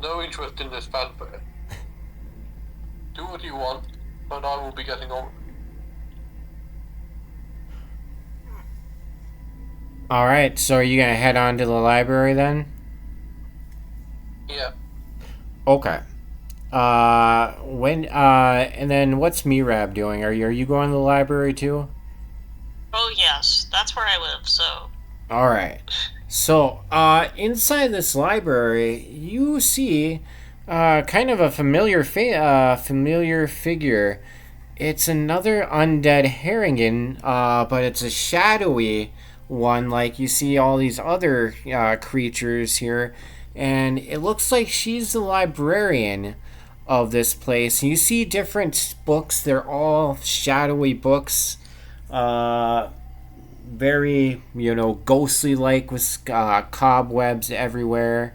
no interest in this fanfare. Do what you want, but I will be getting on. Alright, so are you gonna head on to the library then? Yeah. Okay. And then what's Mirab doing? Are you going to the library too? Oh yes, that's where I live. So Alright. So, inside this library, you see, kind of a familiar figure. It's another undead Harrigan, but it's a shadowy one, like you see all these other creatures here. And it looks like she's the librarian of this place. You see different books, they're all shadowy books. Uh, Very, ghostly like with cobwebs everywhere.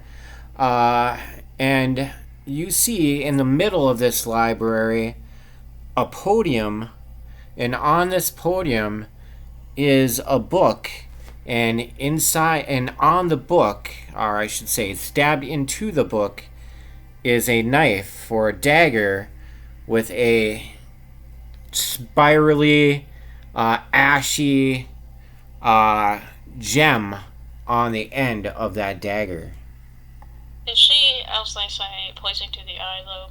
And you see in the middle of this library a podium, and on this podium is a book, and inside and on the book, or I should say stabbed into the book, is a knife or a dagger with a spirally ashy uh, gem on the end of that dagger. is she, as they say, pleasing to the eye though?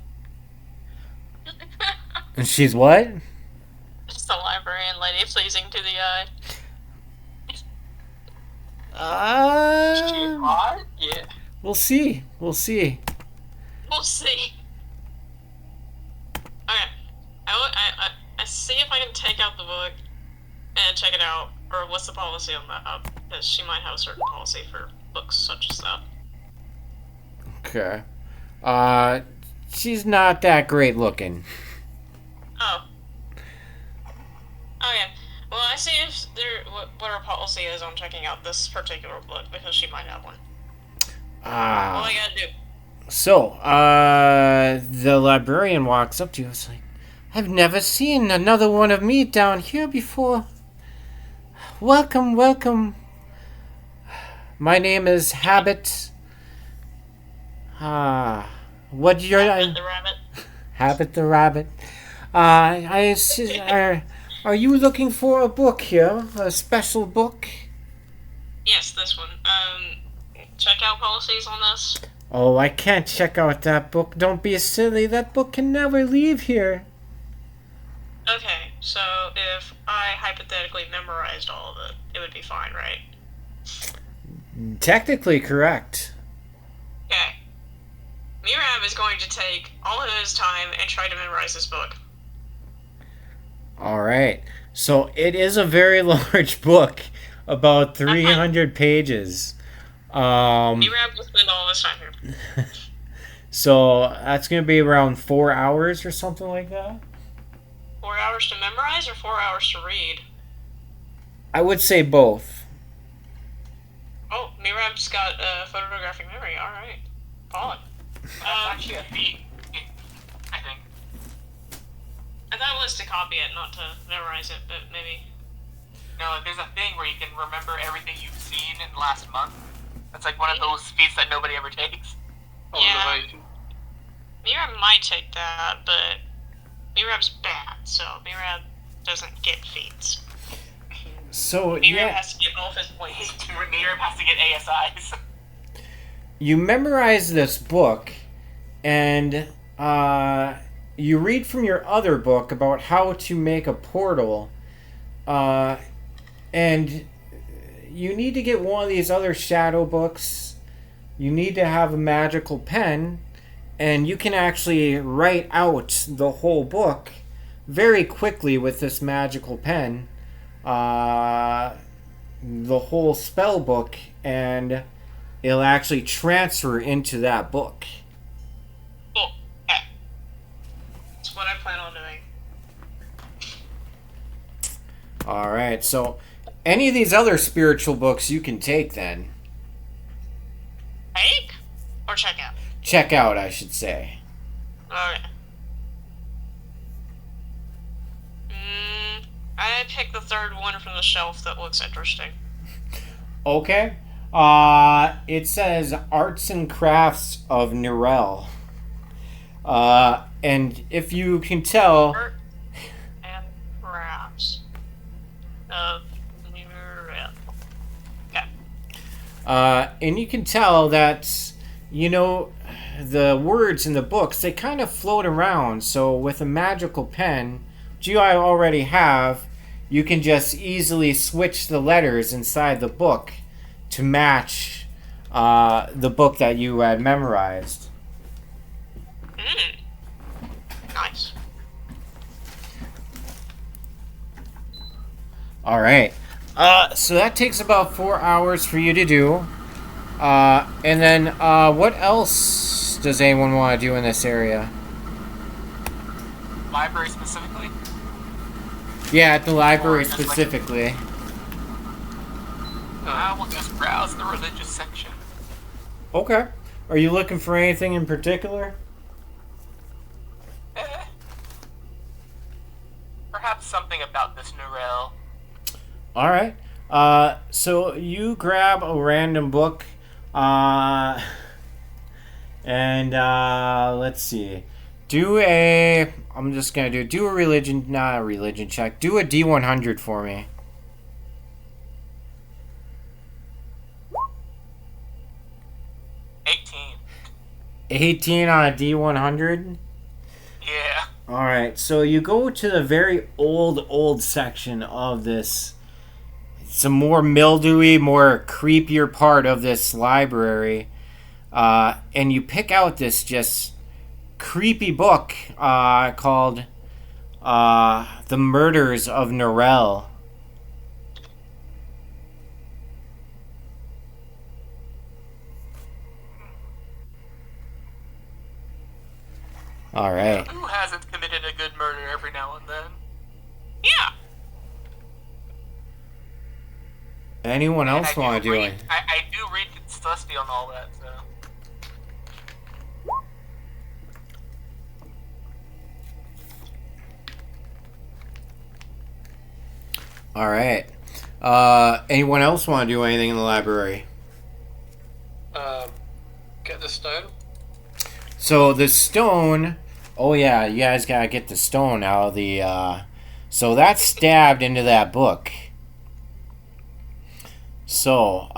And she's what? It's the librarian lady pleasing to the eye. Yeah. We'll see. We'll see. We'll see. Okay, I see if I can take out the book and check it out, or what's the policy on that? Because she might have a certain policy for books such as that. Okay. She's not that great looking. Oh. Okay. Well, I see if what her policy is on checking out this particular book, because she might have one. What I gotta do? So, the librarian walks up to you. It's like, I've never seen another one of me down here before. Welcome, welcome. My name is Habit. What your Rabbit the rabbit. Habit the rabbit. I see. Are you looking for a book here? A special book? Yes, this one. Checkout policies on this? Oh, I can't check out that book. Don't be silly. That book can never leave here. Okay, so if I hypothetically memorized all of it, it would be fine, right? Technically correct. Okay. Mirab is going to take all of his time and try to memorize this book. All right. So it is a very large book, about 300 pages. Mirab will spend all this time here. So that's going to be around 4 hours or something like that. 4 hours to memorize or 4 hours to read? I would say both. Oh, Mirab's got photographic memory. All right, Pollen. That's actually a feat, I think. I thought it was to copy it, not to memorize it, but maybe. No, there's a thing where you can remember everything you've seen in the last month. That's like one of those feats that nobody ever takes. Yeah. Mirab might take that, but Mirab's bad, so Mirab doesn't get feats. So Mirab has to get all of his points. Mirab has to get ASIs. You memorize this book, and you read from your other book about how to make a portal, and you need to get one of these other shadow books. You need to have a magical pen, and you can actually write out the whole book very quickly with this magical pen. The whole spell book, and it'll actually transfer into that book. Cool. Okay. That's what I plan on doing. Alright, so any of these other spiritual books you can take then. Take? Or check out? Check out, I should say. Okay. I picked the third one from the shelf that looks interesting. Okay. It says Arts and Crafts of Nerel. And if you can tell, Art and crafts of Merah. Okay. and you can tell that, you know, the words in the books, they kind of float around. So with a magical pen, which you already have, you can just easily switch the letters inside the book to match the book that you had memorized. Nice. All right. So that takes about 4 hours for you to do. And then what else does anyone want to do in this area? Library specifically? Yeah, at the library Or just like- specifically. I will just browse the religious section. Okay. Are you looking for anything in particular? Perhaps something about this Nerel. All right. So you grab a random book, and let's see. I'm just gonna do a religion, not a religion check. Do a D100 for me. 18. 18 on a D100. Yeah. All right. So you go to the very old section of this. It's a more mildewy, more creepier part of this library, and you pick out this just creepy book called "The Murders of Nerel." All right. Who hasn't committed a good murder every now and then? Yeah. Anyone And else want to do it? I do read Krzzzt on all that, so. All right. Anyone else want to do anything in the library? Get the stone. So the stone. Oh yeah, you guys gotta get the stone out of the. So that's stabbed into that book. So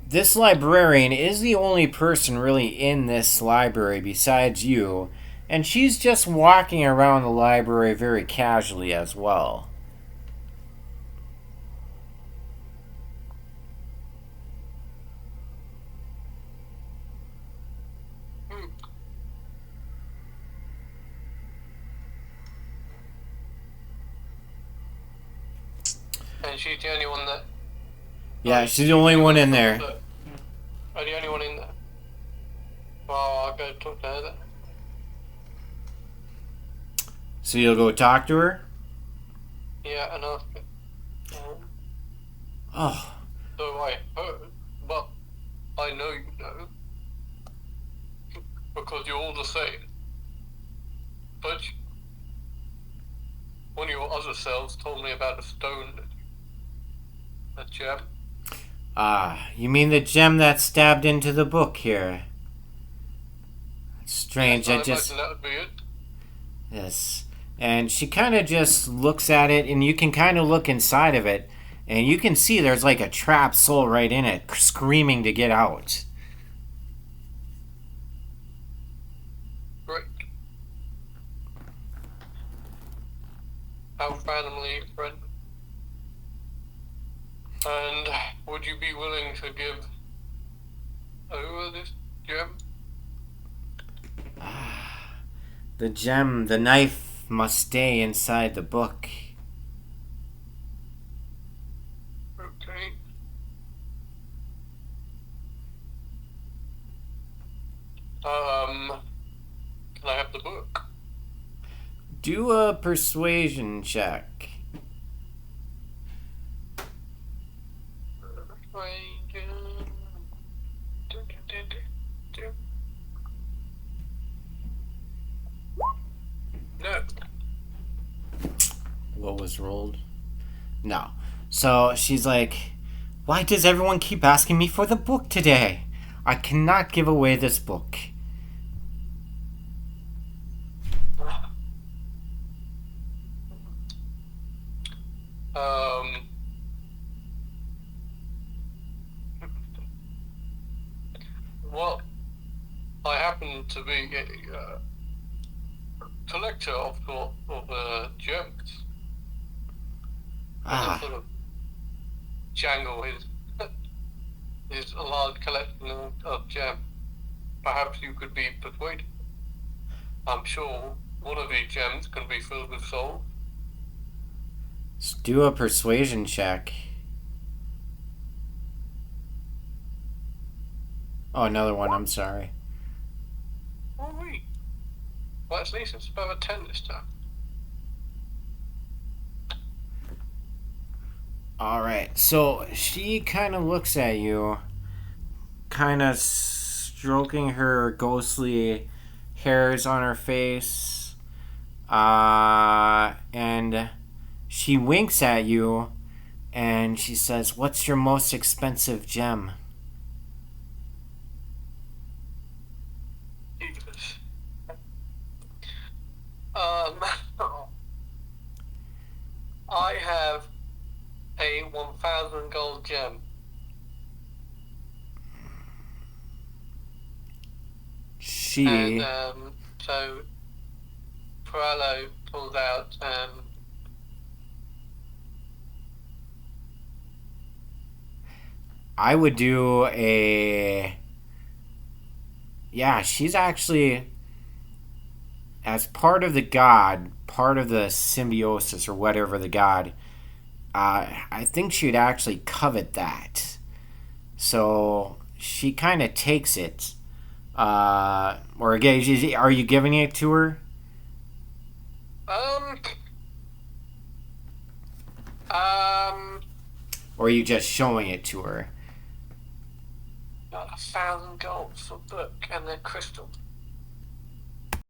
this librarian is the only person really in this library besides you, and she's just walking around the library very casually as well. And she's the only one that. Yeah, she's the only one in there. Oh, the only one in there. Well, I'll go talk to her then. So you'll go talk to her? Yeah, and ask her. Oh, So I heard, but I know you know. Because you're all the same. But one of your other selves told me about a stone, a gem. you mean the gem that stabbed into the book here? That's strange. Yes, I just. imagine that would be it. Yes. And she kind of just looks at it, and you can kind of look inside of it, and you can see there's like a trapped soul right in it, screaming to get out. Great. How randomly, friend. And would you be willing to give over this gem? The gem, the knife must stay inside the book. Okay. Can I have the book? Do a persuasion check. No. What was rolled? No. So she's like, why does everyone keep asking me for the book today? I cannot give away this book. Well, I happen to be a collector of gems. Ah. Sort of jangle his a large collection of gems. Perhaps you could be persuaded. I'm sure one of these gems can be filled with souls. Let's do a persuasion check. Oh, another one. I'm sorry. Oh, wait. Well, at least it's above a 10 this time. Alright, so she kind of looks at you, kind of stroking her ghostly hairs on her face, and she winks at you, and she says, what's your most expensive gem? Jesus. I have a 1,000 gold gem. She... And, so, Purallo pulls out, I would do a... Yeah, she's actually... As part of the god, part of the symbiosis or whatever the god, I think she'd actually covet that. So she kind of takes it. Or again, are you giving it to her? Or are you just showing it to her? 1,000 gold for book and then crystals.